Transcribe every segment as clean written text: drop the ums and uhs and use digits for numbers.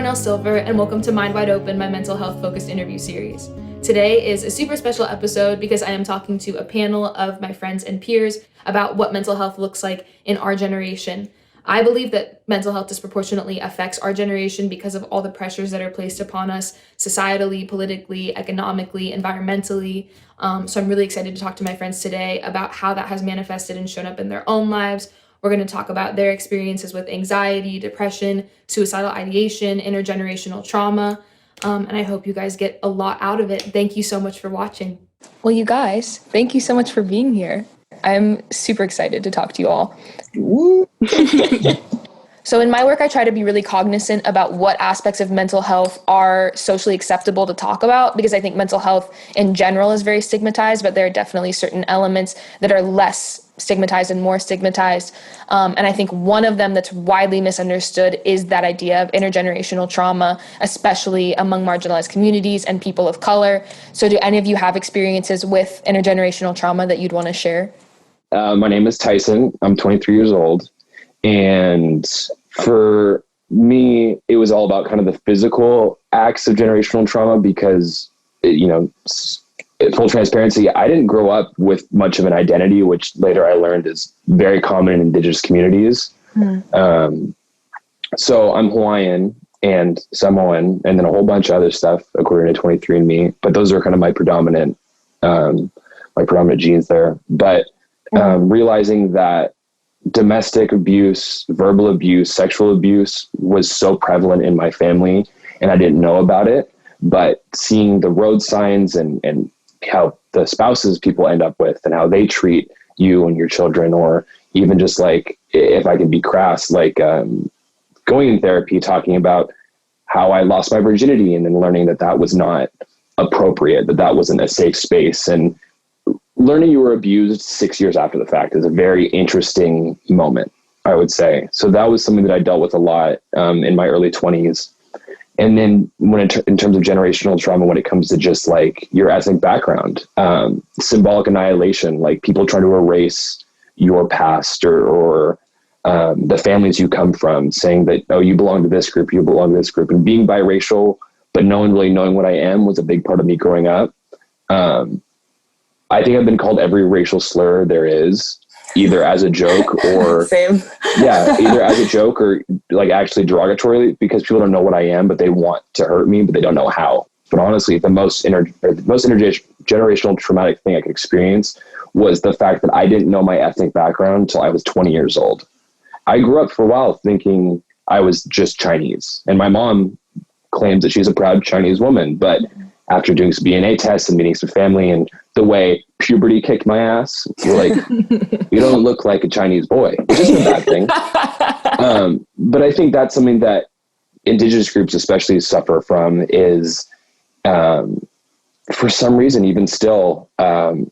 Darnell Silver, and welcome to Mind Wide Open, my mental health focused interview series. Today is a super special episode because I am talking to a panel of my friends and peers about what mental health looks like in our generation. I believe that mental health disproportionately affects our generation because of all the pressures that are placed upon us societally, politically, economically, environmentally. So I'm really excited to talk to my friends today about how that has manifested and shown up in their own lives. We're going to talk about their experiences with anxiety, depression, suicidal ideation, intergenerational trauma. And I hope you guys get a lot out of it. Thank you so much for watching. Well, you guys, thank you so much for being here. I'm super excited to talk to you all. So in my work, I try to be really cognizant about what aspects of mental health are socially acceptable to talk about, because I think mental health in general is very stigmatized, but there are definitely certain elements that are less stigmatized and more stigmatized. And I think one of them that's widely misunderstood is that idea of intergenerational trauma, especially among marginalized communities and people of color. So do any of you have experiences with intergenerational trauma that you'd want to share? My name is Tyson. I'm 23 years old. And for me, it was all about kind of the physical acts of generational trauma because, full transparency, I didn't grow up with much of an identity, which later I learned is very common in Indigenous communities. So I'm Hawaiian and Samoan, and then a whole bunch of other stuff according to 23andMe. But those are kind of my predominant genes there. But realizing that domestic abuse, verbal abuse, sexual abuse was so prevalent in my family, and I didn't know about it. But seeing the road signs and how the spouses people end up with and how they treat you and your children, or even just like, if I can be crass, like going in therapy, talking about how I lost my virginity and then learning that that was not appropriate, that that wasn't a safe space. And learning you were abused 6 years after the fact is a very interesting moment, I would say. So that was something that I dealt with a lot in my early 20s. And then when in terms of generational trauma, when it comes to just like your ethnic background, symbolic annihilation, like people try to erase your past or the families you come from, saying that, oh, you belong to this group, you belong to this group. And being biracial, but no one really knowing what I am was a big part of me growing up. I think I've been called every racial slur there is, either as a joke or Same. either as a joke or like actually derogatorily, because people don't know what I am, but they want to hurt me, but they don't know how. But honestly, the most intergenerational traumatic thing I could experience was the fact that I didn't know my ethnic background until I was 20 years old. I grew up for a while thinking I was just Chinese, and my mom claims that she's a proud Chinese woman, but after doing some DNA tests and meeting some family and the way puberty kicked my ass, you're like, you don't look like a Chinese boy, which isn't a bad thing. But I think that's something that Indigenous groups especially suffer from is, for some reason, even still, the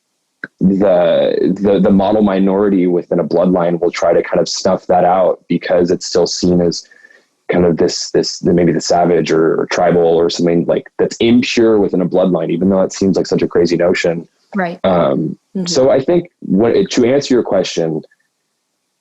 model minority within a bloodline will try to kind of snuff that out because it's still seen as kind of this maybe the savage or tribal or something like that's impure within a bloodline, even though it seems like such a crazy notion. Right. So I think to answer your question,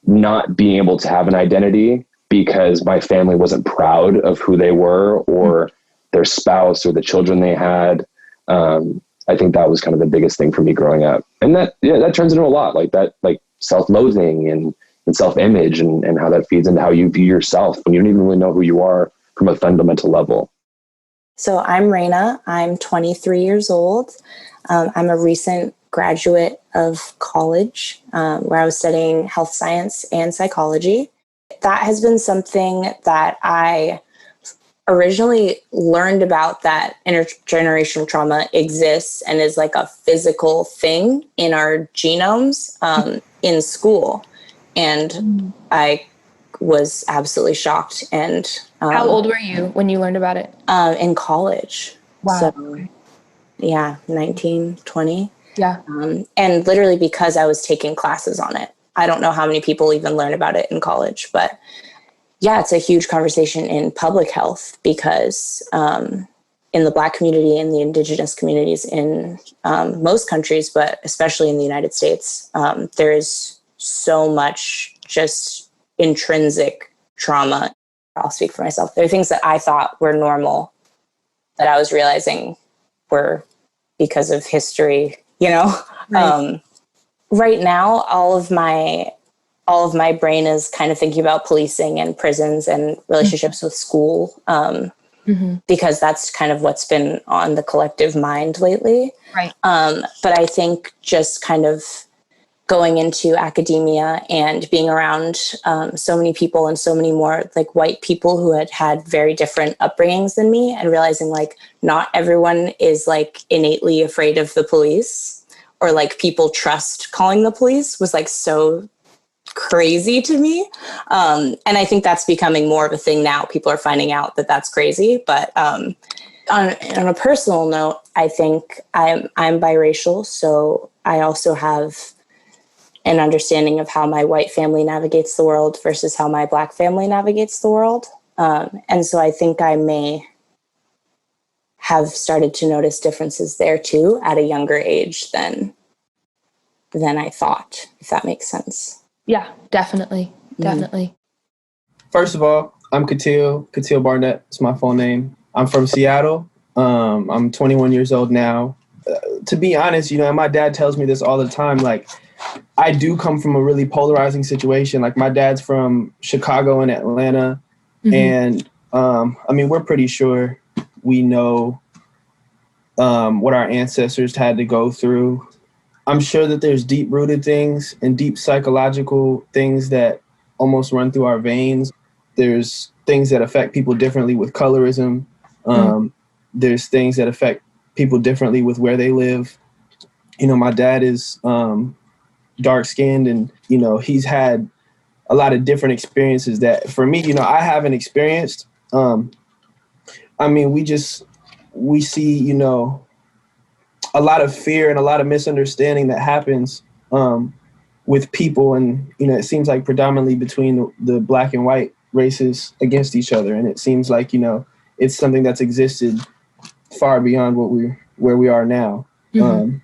not being able to have an identity because my family wasn't proud of who they were or their spouse or the children they had. I think that was kind of the biggest thing for me growing up. And that turns into a lot like that, like self-loathing and self-image and how that feeds into how you view yourself when you don't even really know who you are from a fundamental level. So I'm Raina. I'm 23 years old. I'm a recent graduate of college where I was studying health science and psychology. That has been something that I originally learned about, that intergenerational trauma exists and is like a physical thing in our genomes in school. And I was absolutely shocked. And How old were you when you learned about it? In college. Wow. So, yeah, 19, 20. Yeah. And literally because I was taking classes on it. I don't know how many people even learn about it in college, but yeah, it's a huge conversation in public health because in the Black community and the Indigenous communities in most countries, but especially in the United States, there is so much just intrinsic trauma I'll speak for myself. There are things that I thought were normal that I was realizing were because of history, you know? Right. Right now, all of my brain is kind of thinking about policing and prisons and relationships with school, because that's kind of what's been on the collective mind lately. Right. But I think just kind of going into academia and being around so many people and so many more like white people who had very different upbringings than me, and realizing like not everyone is like innately afraid of the police, or like people trust calling the police, was like so crazy to me. And I think that's becoming more of a thing now. People are finding out that that's crazy. But on a personal note, I think I'm biracial, so I also have an understanding of how my white family navigates the world versus how my Black family navigates the world. And so I think I may have started to notice differences there too at a younger age than I thought, if that makes sense. Yeah, definitely. Definitely. First of all, I'm Katil Barnett. It's my full name. I'm from Seattle. I'm 21 years old now. To be honest, and my dad tells me this all the time, like, I do come from a really polarizing situation. Like, my dad's from Chicago and Atlanta. And, we're pretty sure we know what our ancestors had to go through. I'm sure that there's deep-rooted things and deep psychological things that almost run through our veins. There's things that affect people differently with colorism. There's things that affect people differently with where they live. My dad is dark-skinned, and, he's had a lot of different experiences that, for me, I haven't experienced. We see, a lot of fear and a lot of misunderstanding that happens with people. And, it seems like predominantly between the Black and white races against each other. And it seems like, it's something that's existed far beyond where we are now. And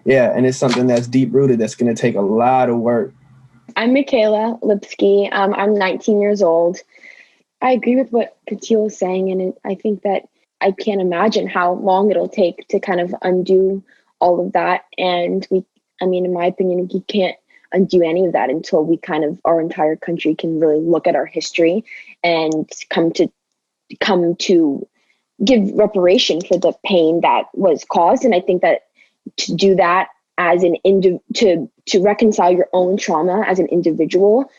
it's something that's deep rooted, that's going to take a lot of work. I'm Michaela Lipsky. I'm 19 years old. I agree with what Katil is saying. And I think that I can't imagine how long it'll take to kind of undo all of that. And in my opinion, we can't undo any of that until we kind of, our entire country can really look at our history and come to give reparation for the pain that was caused. And I think that to do that as to reconcile your own trauma as an individual,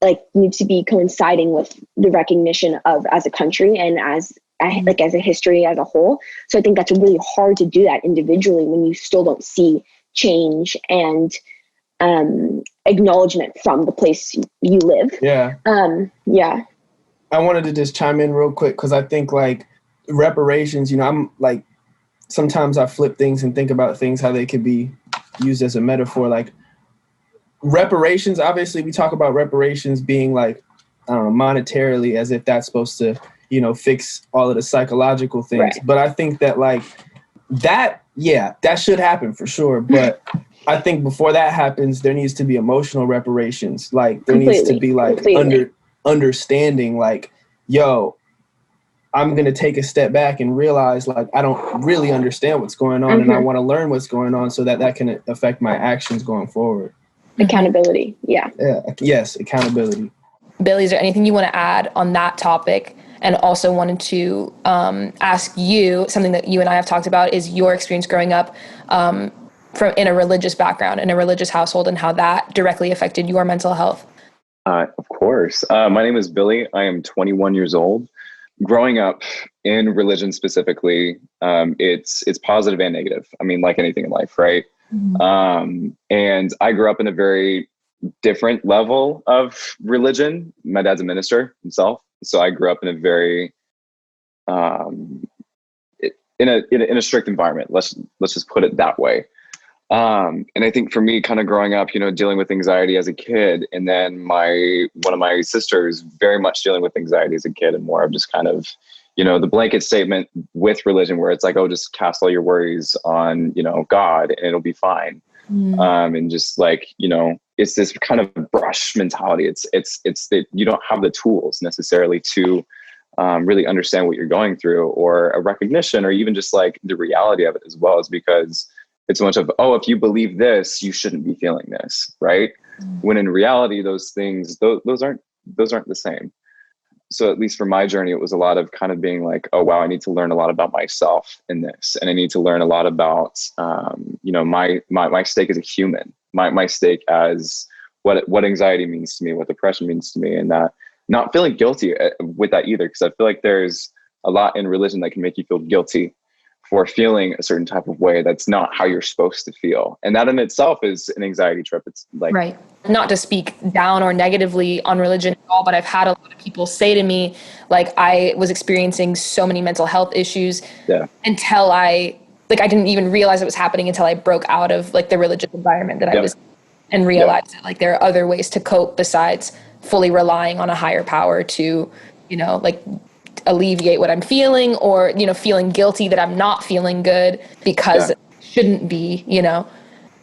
like, needs to be coinciding with the recognition of as a country and as a history as a whole. So I think that's really hard to do that individually when you still don't see change and acknowledgement from the place you live. Yeah. I wanted to just chime in real quick, because I think, like, reparations, I'm like, sometimes I flip things and think about things, how they could be used as a metaphor. Like, reparations, obviously we talk about reparations being like, I don't know, monetarily, as if that's supposed to, fix all of the psychological things. Right. But I think that, like, that should happen for sure. But I think before that happens, there needs to be emotional reparations. Like, there needs to be like understanding, like, yo, I'm going to take a step back and realize, like, I don't really understand what's going on, and I want to learn what's going on so that can affect my actions going forward. Accountability. Yeah. Yes. Accountability. Billy, is there anything you want to add on that topic? And also wanted to ask you something that you and I have talked about, is your experience growing up in a religious background, in a religious household, and how that directly affected your mental health. Of course. My name is Billy. I am 21 years old. Growing up in religion specifically, it's positive and negative. Like anything in life, right? And I grew up in a very different level of religion. My dad's a minister himself, so I grew up in a very in a strict environment. Let's just put it that way. And I think for me, kind of growing up, dealing with anxiety as a kid, and then one of my sisters very much dealing with anxiety as a kid, and more of just kind of, the blanket statement with religion where it's like, oh, just cast all your worries on, God and it'll be fine. And just like, you know, it's this kind of brush mentality. It's that you don't have the tools necessarily to really understand what you're going through, or a recognition, or even just like the reality of it as well, is because it's so much of, oh, if you believe this, you shouldn't be feeling this, right? When in reality, those things, those aren't the same. So at least for my journey, it was a lot of kind of being like, oh, wow, I need to learn a lot about myself in this. And I need to learn a lot about, you know, my stake as a human, my stake as what anxiety means to me, what depression means to me, and that not feeling guilty with that either. Because I feel like there's a lot in religion that can make you feel guilty for feeling a certain type of way that's not how you're supposed to feel. And that in itself is an anxiety trip. It's like, Right. Not to speak down or negatively on religion at all, but I've had a lot of people say to me, like, I was experiencing so many mental health issues until I didn't even realize it was happening until I broke out of like the religious environment that I was in, and realized that like there are other ways to cope besides fully relying on a higher power to, you know, like alleviate what I'm feeling, or, you know, feeling guilty that I'm not feeling good because it shouldn't be, you know.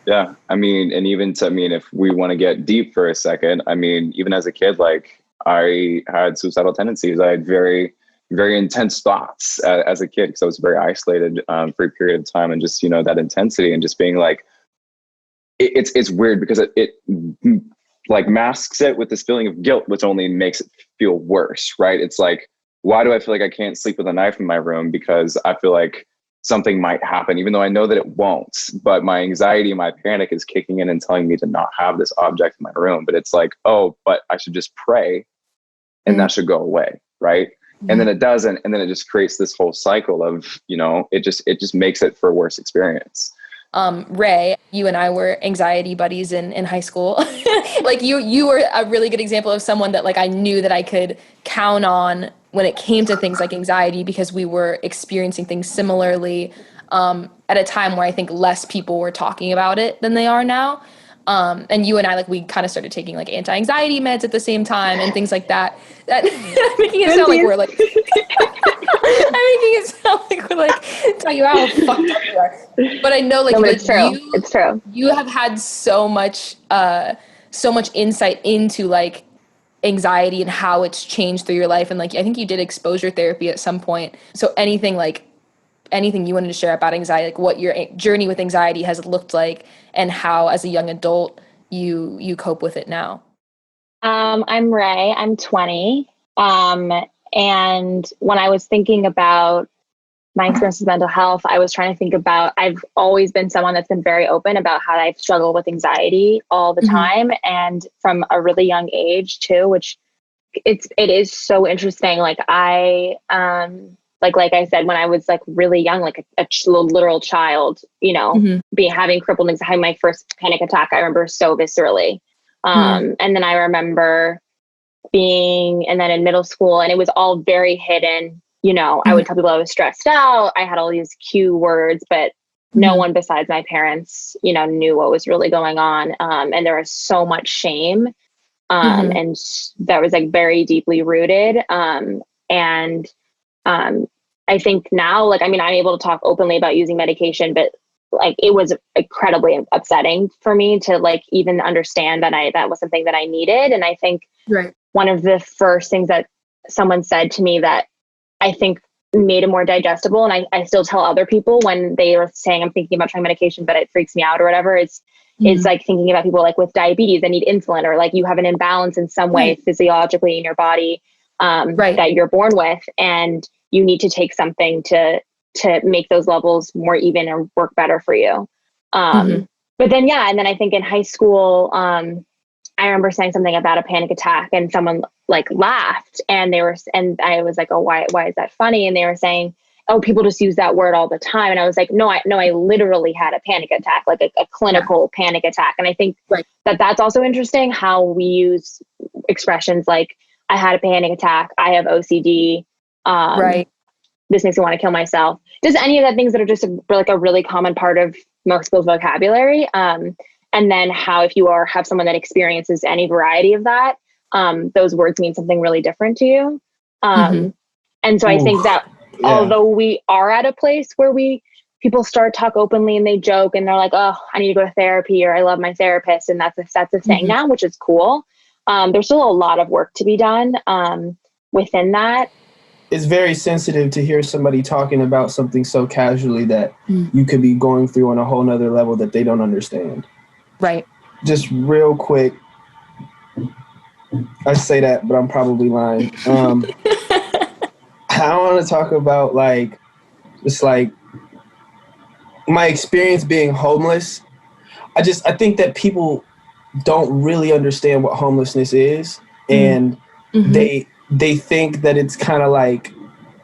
Yeah. I mean, and even to, I mean, if we want to get deep for a second, I mean, even as a kid, like I had suicidal tendencies. I had very, very intense thoughts as a kid, because I was very isolated for a period of time, and just, you know, that intensity and just being like, it's weird because it like masks it with this feeling of guilt, which only makes it feel worse, right? It's like, why do I feel like I can't sleep with a knife in my room? Because I feel like something might happen, even though I know that it won't. But my anxiety and my panic is kicking in and telling me to not have this object in my room. But it's like, oh, but I should just pray and that should go away, right? And then it doesn't. And then it just creates this whole cycle of, you know, it just makes it for a worse experience. Ray, you and I were anxiety buddies in high school. Like you were a really good example of someone that like I knew that I could count on when it came to things like anxiety, because we were experiencing things similarly at a time where I think less people were talking about it than they are now. And you and I, like, we kind of started taking like anti-anxiety meds at the same time and things like that. That making it sound like we're like, I'm making it sound like we're like talking about how fucked up we are. But I know, like, No, but like it's true. It's true. You have had so much insight into like anxiety and how it's changed through your life, and like I think you did exposure therapy at some point. So anything you wanted to share about anxiety, like what your journey with anxiety has looked like, and how as a young adult you cope with it now. I'm Ray. I'm 20. And when I was thinking about my experience with mental health, I was trying to think about, I've always been someone that's been very open about how I've struggled with anxiety all the time, and from a really young age too, which it is so interesting. Like I, like I said, when I was like really young, like a literal child, you know, having crippled anxiety, having my first panic attack, I remember so viscerally. And then I remember and then in middle school, and it was all very hidden. You know, I would tell people I was stressed out. I had all these cue words, but no one besides my parents, you know, knew what was really going on. And there was so much shame. And that was like very deeply rooted. I think now, like, I mean, I'm able to talk openly about using medication, but like, it was incredibly upsetting for me to like even understand that that was something that I needed. And I think one of the first things that someone said to me that I think made it more digestible, and I still tell other people when they are saying I'm thinking about trying medication, but it freaks me out or whatever, it's like thinking about people like with diabetes that need insulin, or like you have an imbalance in some way physiologically in your body that you're born with, and you need to take something to make those levels more even or work better for you. But then, and then I think in high school, I remember saying something about a panic attack, and someone like laughed, and I was like, oh, why is that funny? And they were saying, oh, people just use that word all the time. And I was like, no, I literally had a panic attack, like a clinical panic attack. And I think that's also interesting how we use expressions like, I had a panic attack, I have OCD, this makes me want to kill myself. Just any of the things that are just like a really common part of most people's vocabulary. And then how, if you have someone that experiences any variety of that, those words mean something really different to you. And so I think that although we are at a place where we people start talk openly and they joke and they're like, oh, I need to go to therapy, or I love my therapist. And that's a thing now, which is cool. There's still a lot of work to be done within that. It's very sensitive to hear somebody talking about something so casually that you could be going through on a whole nother level that they don't understand. Right. Just real quick, I say that, but I'm probably lying. I want to talk about like my experience being homeless. I think that people don't really understand what homelessness is, and they think that it's kind of like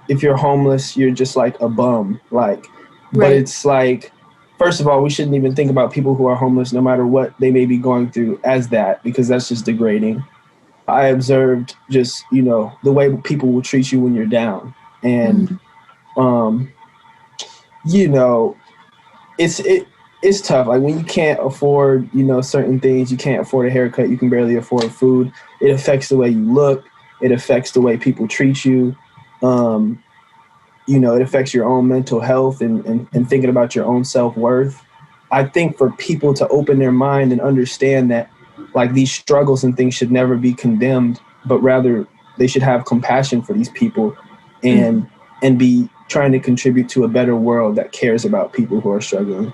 if you're homeless, you're just like a bum. Like, but it's like, first of all, we shouldn't even think about people who are homeless, no matter what they may be going through, as that, because that's just degrading. I observed just, the way people will treat you when you're down. And, it's tough. Like when you can't afford, certain things, you can't afford a haircut, you can barely afford food. It affects the way you look. It affects the way people treat you. It affects your own mental health and thinking about your own self-worth. I think for people to open their mind and understand that like these struggles and things should never be condemned, but rather they should have compassion for these people and be trying to contribute to a better world that cares about people who are struggling.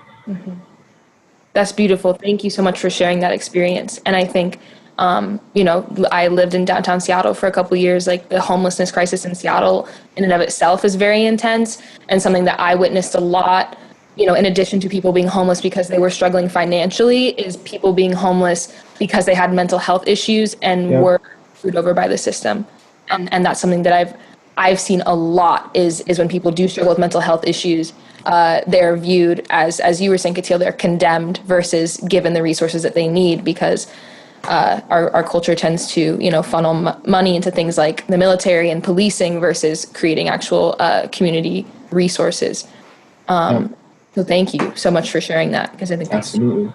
That's beautiful. Thank you so much for sharing that experience. And I think, I lived in downtown Seattle for a couple of years. Like the homelessness crisis in Seattle in and of itself is very intense, and something that I witnessed a lot, in addition to people being homeless because they were struggling financially, is people being homeless because they had mental health issues and were screwed over by the system. And that's something that I've seen a lot is when people do struggle with mental health issues, they're viewed as you were saying, Katil, they're condemned versus given the resources that they need, because our culture tends to, funnel money into things like the military and policing versus creating actual community resources. So thank you so much for sharing that, because I think that's absolutely.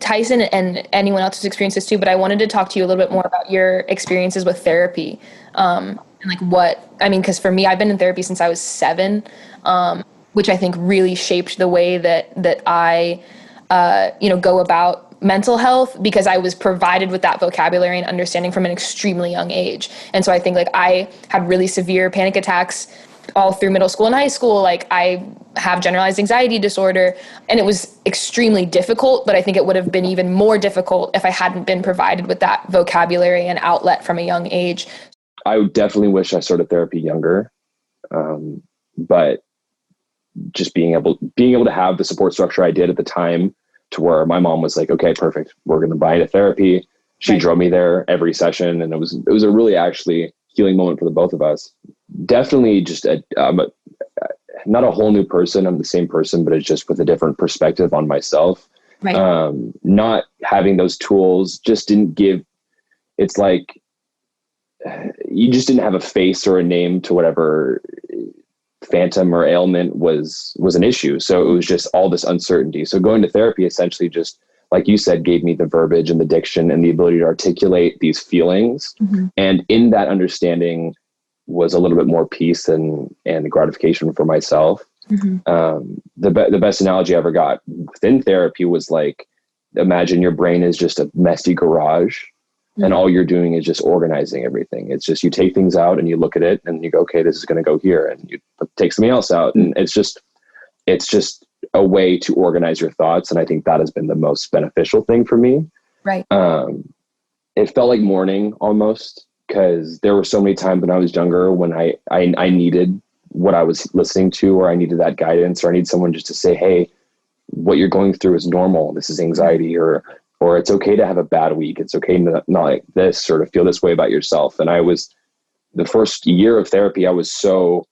Tyson and anyone else who's experienced this too, but I wanted to talk to you a little bit more about your experiences with therapy. And like because for me, I've been in therapy since I was 7, which I think really shaped the way that I, go about mental health, because I was provided with that vocabulary and understanding from an extremely young age. And so I think like I had really severe panic attacks all through middle school and high school. Like I have generalized anxiety disorder, and it was extremely difficult, but I think it would have been even more difficult if I hadn't been provided with that vocabulary and outlet from a young age. I would definitely wish I started therapy younger. But just being able to have the support structure I did at the time, to where my mom was like, okay, perfect, we're going to buy into therapy. She drove me there every session. And it was a really actually healing moment for the both of us. Definitely just not a whole new person. I'm the same person, but it's just with a different perspective on myself. Right. Not having those tools just didn't give, it's like, you just didn't have a face or a name to whatever phantom or ailment was an issue. So it was just all this uncertainty. So going to therapy essentially just, like you said, gave me the verbiage and the diction and the ability to articulate these feelings. And in that understanding was a little bit more peace and gratification for myself. The best analogy I ever got within therapy was like, imagine your brain is just a messy garage. And all you're doing is just organizing everything. It's just, you take things out and you look at it and you go, okay, this is going to go here. And you take something else out. And it's just a way to organize your thoughts. And I think that has been the most beneficial thing for me. Right. It felt like mourning almost, because there were so many times when I was younger when I needed what I was listening to, or I needed that guidance, or I need someone just to say, hey, what you're going through is normal. This is anxiety, or it's okay to have a bad week. It's okay to not like this, or to feel this way about yourself. And the first year of therapy, I was so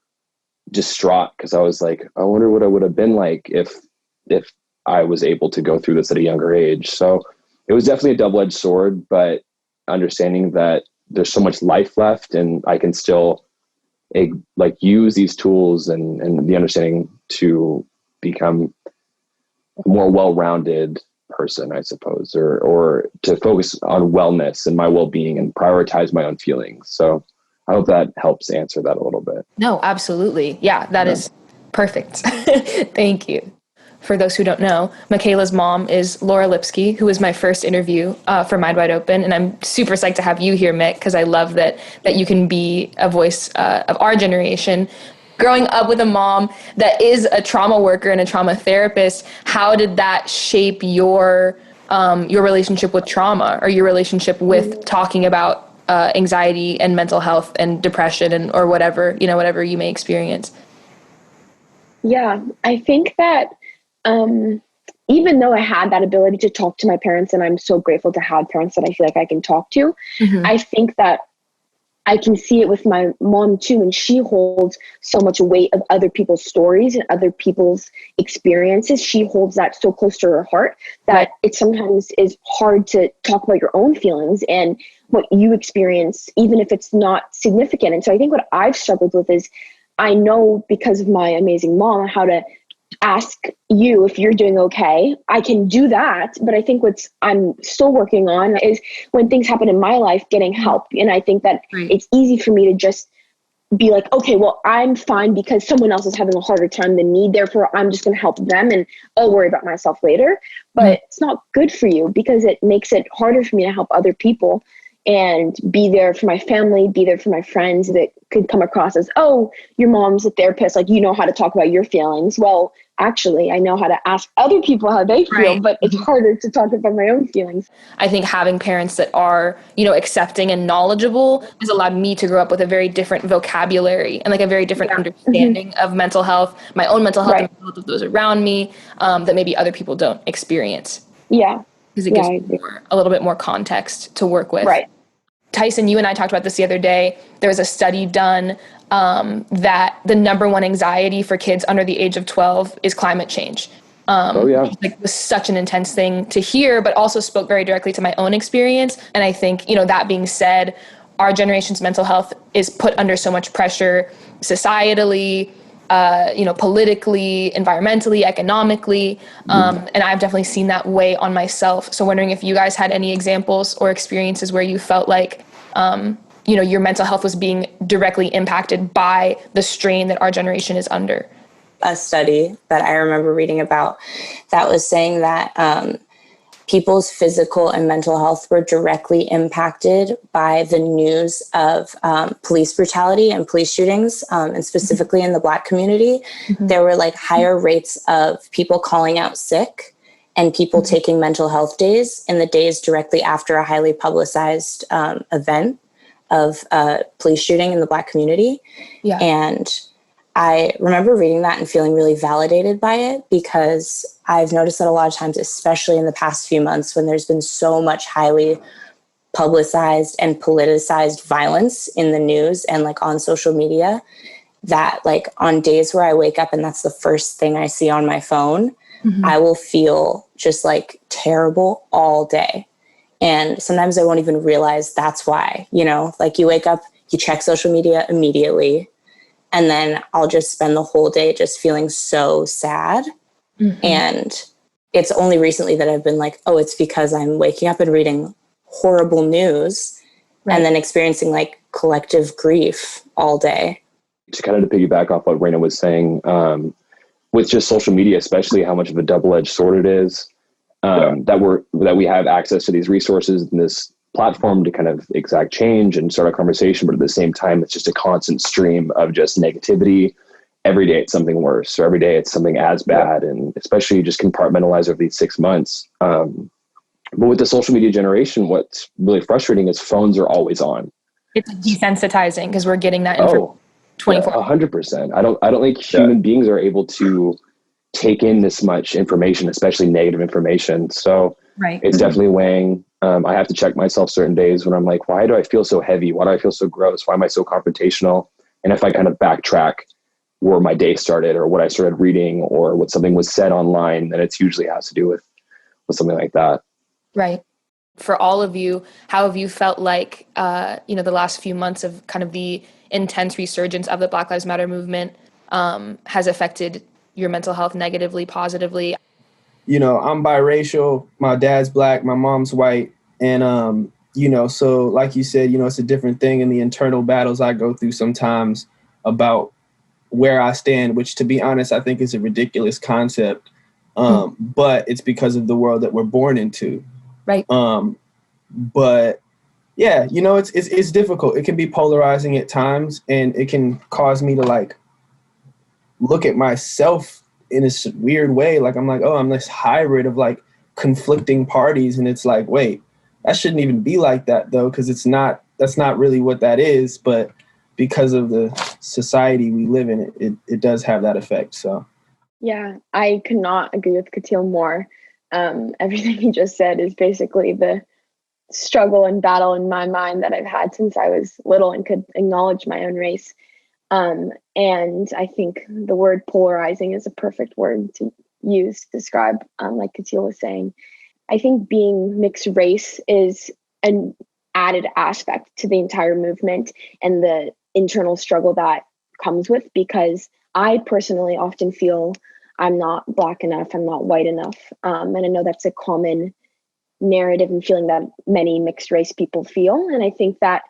distraught, because I was like, I wonder what I would have been like if I was able to go through this at a younger age. So it was definitely a double-edged sword, but understanding that there's so much life left and I can still like use these tools and the understanding to become a more well-rounded person, I suppose, or to focus on wellness and my well-being and prioritize my own feelings. So I hope that helps answer that a little bit. No, absolutely. Yeah, that is Perfect. Thank you. For those who don't know, Michaela's mom is Laura Lipsky, who was my first interview for Mind Wide Open. And I'm super psyched to have you here, Mick, because I love that you can be a voice of our generation. Growing up with a mom that is a trauma worker and a trauma therapist, how did that shape your relationship with trauma, or your relationship with talking about anxiety and mental health and depression or whatever you may experience? Yeah, I think that even though I had that ability to talk to my parents, and I'm so grateful to have parents that I feel like I can talk to, I think that I can see it with my mom too, and she holds so much weight of other people's stories and other people's experiences. She holds that so close to her heart that it sometimes is hard to talk about your own feelings and what you experience, even if it's not significant. And so I think what I've struggled with is, I know because of my amazing mom how to ask you if you're doing okay. I can do that, but I think I'm still working on is when things happen in my life, getting help. And I think that it's easy for me to just be like, okay, well, I'm fine because someone else is having a harder time than me. Therefore, I'm just going to help them and I'll worry about myself later. But it's not good for you, because it makes it harder for me to help other people and be there for my family, be there for my friends that could come across as, oh, your mom's a therapist, like, you know how to talk about your feelings. Well, actually, I know how to ask other people how they feel, but it's harder to talk about my own feelings. I think having parents that are, accepting and knowledgeable has allowed me to grow up with a very different vocabulary and like a very different understanding of mental health, my own mental health, and mental health of those around me, that maybe other people don't experience. Yeah. Because it gives me a little bit more context to work with. Right. Tyson, you and I talked about this the other day. There was a study done that the number one anxiety for kids under the age of 12 is climate change. It was such an intense thing to hear, but also spoke very directly to my own experience. And I think, that being said, our generation's mental health is put under so much pressure societally, politically, environmentally, economically. And I've definitely seen that weigh on myself. So wondering if you guys had any examples or experiences where you felt like, your mental health was being directly impacted by the strain that our generation is under. A study that I remember reading about that was saying that people's physical and mental health were directly impacted by the news of police brutality and police shootings, and specifically in the Black community. There were like higher rates of people calling out sick and people taking mental health days in the days directly after a highly publicized event of police shooting in the Black community. Yeah. And I remember reading that and feeling really validated by it, because I've noticed that a lot of times, especially in the past few months, when there's been so much highly publicized and politicized violence in the news and like on social media, that like on days where I wake up and that's the first thing I see on my phone, I will feel just like terrible all day. And sometimes I won't even realize that's why, like you wake up, you check social media immediately, and then I'll just spend the whole day just feeling so sad. And it's only recently that I've been like, oh, it's because I'm waking up and reading horrible news and then experiencing like collective grief all day. To kind of to piggyback off what Raina was saying, with just social media, especially how much of a double-edged sword it is, that we have access to these resources and this platform to kind of exact change and start a conversation, but at the same time, it's just a constant stream of just negativity. Every day it's something worse, or every day it's something as bad, and especially you just compartmentalize over these 6 months. But with the social media generation, what's really frustrating is phones are always on. It's desensitizing because we're getting that information 24. 100%. I don't think human beings are able to take in this much information, especially negative information. So it's definitely weighing. I have to check myself certain days when I'm like, why do I feel so heavy? Why do I feel so gross? Why am I so confrontational? And if I kind of backtrack where my day started or what I started reading or what something was said online, then it's usually has to do with something like that. Right. For all of you, how have you felt like, the last few months of kind of the intense resurgence of the Black Lives Matter movement has affected your mental health negatively, positively? I'm biracial. My dad's Black, my mom's white. And, so like you said, it's a different thing in the internal battles I go through sometimes about where I stand, which, to be honest, I think is a ridiculous concept. But it's because of the world that we're born into. Right. But yeah, you know, it's difficult. It can be polarizing at times, and it can cause me to like look at myself in a weird way. Like I'm like, oh, I'm this hybrid of like conflicting parties, and it's like, wait, that shouldn't even be like that though, because that's not really what that is. But because of the society we live in, it does have that effect. So yeah, I could not agree with Katil more. Everything he just said is basically the struggle and battle in my mind that I've had since I was little and could acknowledge my own race. And I think the word polarizing is a perfect word to use to describe, like Katil was saying. I think being mixed race is an added aspect to the entire movement and the internal struggle that comes with, because I personally often feel I'm not Black enough, I'm not white enough. And I know that's a common narrative and feeling that many mixed race people feel. And I think that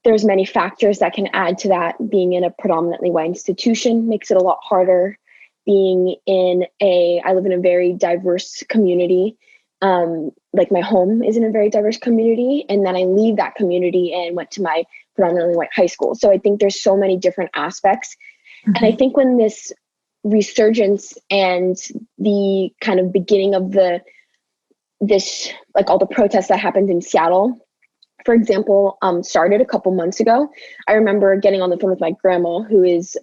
there's many factors that can add to that. Being in a predominantly white institution makes it a lot harder. I live in a very diverse community. Like my home is in a very diverse community. And then I leave that community and went to my predominantly white high school. So I think there's so many different aspects. And I think when this resurgence and the kind of beginning of like all the protests that happened in Seattle, for example, started a couple months ago. I remember getting on the phone with my grandma, who is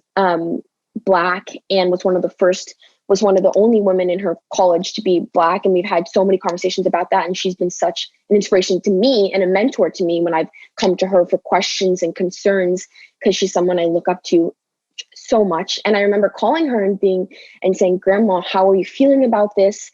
Black and was one of the only women in her college to be Black. And we've had so many conversations about that. And she's been such an inspiration to me and a mentor to me when I've come to her for questions and concerns, because she's someone I look up to so much. And I remember calling her and saying, Grandma, how are you feeling about this?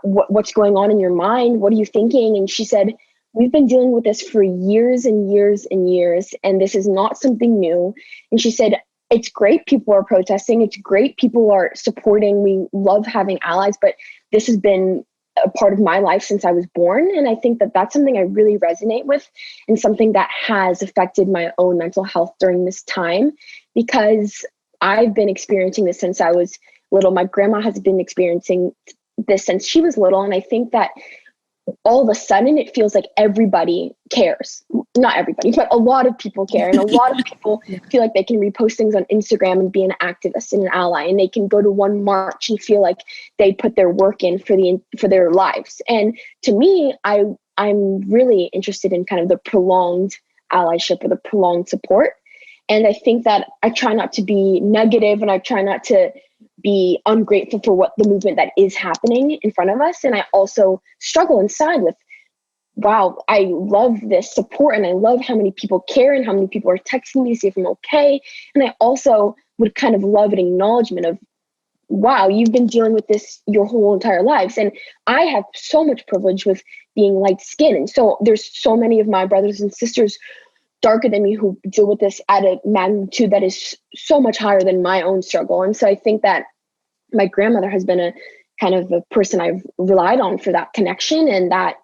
What's going on in your mind? What are you thinking? And she said, we've been dealing with this for years and years and years, and this is not something new. And she said, it's great people are protesting. It's great people are supporting. We love having allies, but this has been a part of my life since I was born. And I think that that's something I really resonate with, and something that has affected my own mental health during this time, because I've been experiencing this since I was little. My grandma has been experiencing this since she was little. And I think that all of a sudden it feels like everybody cares. Not everybody, but a lot of people care. And a lot of people feel like they can repost things on Instagram and be an activist and an ally. And they can go to one march and feel like they put their work in for their lives. And to me, I'm really interested in kind of the prolonged allyship or the prolonged support. And I think that I try not to be negative, and I try not to be ungrateful for what the movement that is happening in front of us. And I also struggle inside with, wow, I love this support, and I love how many people care and how many people are texting me to see if I'm okay. And I also would kind of love an acknowledgement of, wow, you've been dealing with this your whole entire lives. And I have so much privilege with being light skinned. And so there's so many of my brothers and sisters darker than me who deal with this at a magnitude that is so much higher than my own struggle. And so I think that my grandmother has been a kind of a person I've relied on for that connection and that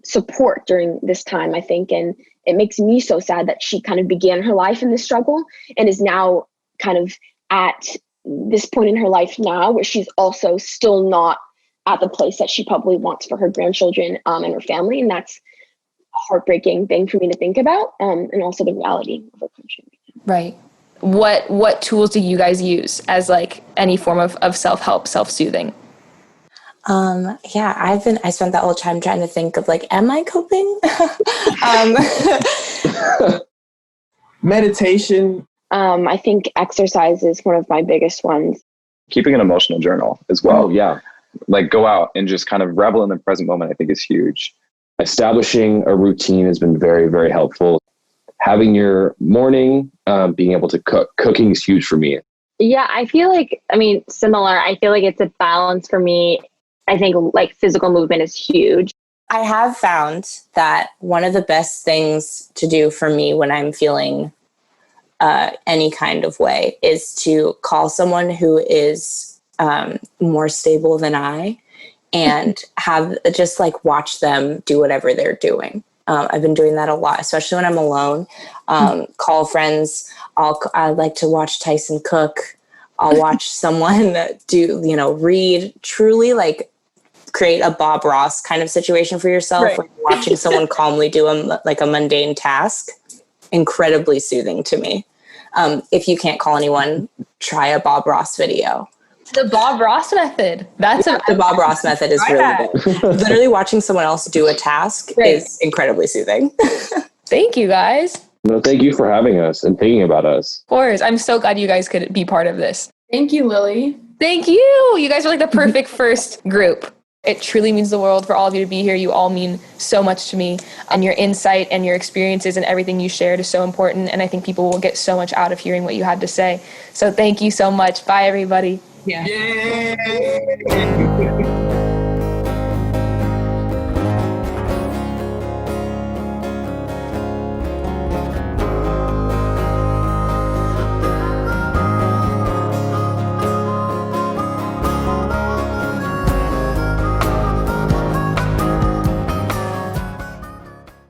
support during this time, I think. And it makes me so sad that she kind of began her life in this struggle and is now kind of at this point in her life now where she's also still not at the place that she probably wants for her grandchildren and her family. And that's heartbreaking thing for me to think about, and also the reality of our country. Right. What tools do you guys use as like any form of self-help, self-soothing? I spent that whole time trying to think of like, am I coping? Meditation. I think exercise is one of my biggest ones. Keeping an emotional journal as well. Yeah. Like go out and just kind of revel in the present moment, I think is huge. Establishing a routine has been very, very helpful. Having your morning, being able to cook. Cooking is huge for me. Yeah, I feel like, similar. I feel like it's a balance for me. I think like physical movement is huge. I have found that one of the best things to do for me when I'm feeling any kind of way is to call someone who is more stable than I and have just like watch them do whatever they're doing. I've been doing that a lot, especially when I'm alone. Call friends. I like to watch Tyson cook. I'll watch someone read, truly like create a Bob Ross kind of situation for yourself, Right. where you're watching someone calmly do a mundane task. Incredibly soothing to me. If you can't call anyone, try a Bob Ross video. The Bob Ross method. The Bob Ross method is really good. Literally watching someone else do a task is incredibly soothing. Thank you, guys. No, thank you for having us and thinking about us. Of course. I'm so glad you guys could be part of this. Thank you, Lily. Thank you. You guys are like the perfect first group. It truly means the world for all of you to be here. You all mean so much to me, and your insight and your experiences and everything you shared is so important. And I think people will get so much out of hearing what you had to say. So thank you so much. Bye, everybody. Yeah. Yay!